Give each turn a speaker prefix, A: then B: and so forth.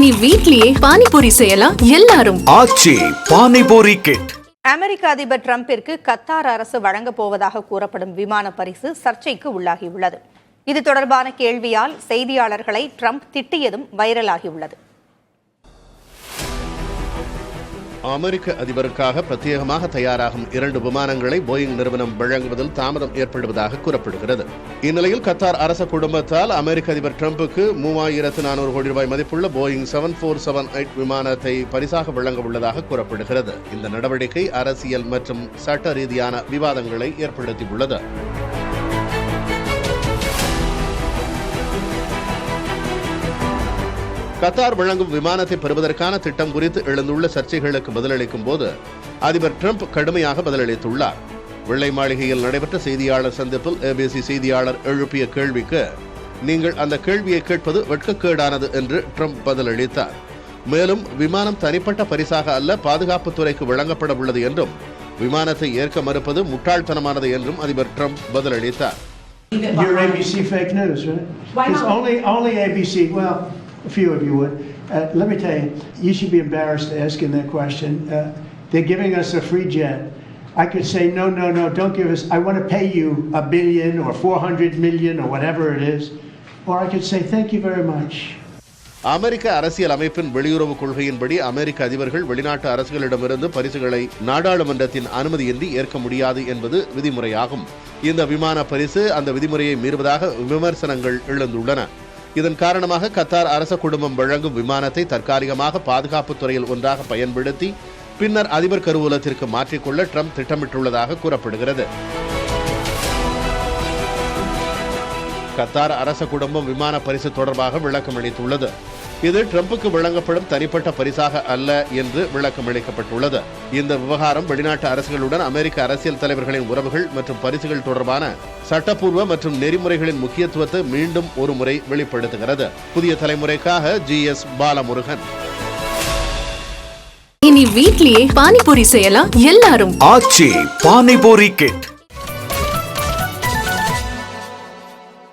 A: இனி வீட்லயே பானிபூரி செய்யலாம் எல்லாரும்.
B: ஆச்சி பானிபூரி கிட்.
C: அமெரிக்க அதிபர் டிரம்பிற்கு கத்தார் அரசு வழங்கப் போவதாக கூறப்படும் விமான பரிசு சர்ச்சைக்கு உள்ளாகியுள்ளது. இது தொடர்பான கேள்வியால் செய்தியாளர்களை டிரம்ப் திட்டியதும் வைரலாகியுள்ளது.
D: அமெரிக்க அதிபருக்காக பிரத்யேகமாக தயாராகும் 2 விமானங்களை போயிங் நிறுவனம் வழங்குவதில் தாமதம் ஏற்படுவதாக கூறப்படுகிறது. இந்நிலையில் கத்தார் அரச குடும்பத்தால் அமெரிக்க அதிபர் டிரம்புக்கு 3400 கோடி ரூபாய் மதிப்புள்ள போயிங் 7478 விமானத்தை பரிசாக வழங்க உள்ளதாக கூறப்படுகிறது. இந்த நடவடிக்கை அரசியல் மற்றும் சட்ட ரீதியான விவாதங்களை ஏற்படுத்தியுள்ளது. கத்தார் வழங்கும் விமானத்தை பெறுவதற்கான திட்டம் குறித்து எழுந்துள்ள சர்ச்சைகளுக்கு பதிலளிக்கும் போது அதிபர் டிரம்ப் கடுமையாக பதிலளித்துள்ளார். வெள்ளை மாளிகையில் நடைபெற்ற செய்தியாளர் சந்திப்பில் ஏபிசி செய்தியாளர் எழுப்பிய கேள்விக்கு நீங்கள் அந்த கேள்வியை கேட்பது வெட்கக்கேடானது என்று டிரம்ப் பதிலளித்தார். மேலும் விமானம் தனிப்பட்ட பரிசாக அல்ல, பாதுகாப்புத்துறைக்கு வழங்கப்பட உள்ளது என்றும் விமானத்தை ஏற்க மறுப்பது முட்டாள்தனமானது என்றும் அதிபர் டிரம்ப் பதிலளித்தார்.
E: You're ABC fake news, right?
F: Why not?
E: It's only ABC. Well, a few of you would. Let me tell you, you should be embarrassed asking that question. They're giving us a free jet. I could say, no, don't give us, I want to pay you $1 billion or 400 million or whatever it is. Or I could say, thank you very much.
D: அமெரிக்க அரசியல் அமைப்பின் வெளியுறவு கொள்கையின்படி அமெரிக்க அதிபர்கள் வெளிநாட்டு அரசுகளிடமிருந்து பரிசுகளை நாடாளுமன்றத்தின் அனுமதியின்றி ஏற்க முடியாது என்பது விதிமுறையாகும். இந்த விமான பரிசு அந்த விதிமுறையை மீறுவதாக விமர்சனங்கள் எழுந்துள்ளன. இதன் காரணமாக கத்தார் அரச குடும்பம் வழங்கும் விமானத்தை தற்காலிகமாக பாதுகாப்புத் துறையில் ஒன்றாக பயன்படுத்தி பின்னர் அதிபர் கருவூலத்திற்கு மாற்றிக்கொள்ள டிரம்ப் திட்டமிட்டுள்ளதாக கூறப்படுகிறது. கத்தார் அரச குடும்பம் விமான பரிசு தொடர்பாக விளக்கம் அளித்துள்ளது. இது டிரம்புக்கு வழங்கப்படும் தனிப்பட்ட பரிசாக அல்ல என்று விளக்கம் அளிக்கப்பட்டுள்ளது. இந்த விவகாரம் வெளிநாட்டு அரசுகளுடன் அமெரிக்க அரசியல் தலைவர்களின் உறவுகள் மற்றும் பரிசுகள் தொடர்பான சட்டப்பூர்வ மற்றும் நெறிமுறைகளின் முக்கியத்துவத்தை மீண்டும் ஒரு முறை வெளிப்படுத்துகிறது. புதிய தலைமுறைக்காக GS பாலமுருகன்.
A: இனி வீட்லயே பானிபூரி செய்யலாம் எல்லாரும்.
B: ஆச்சி பானிபூரி கிட்.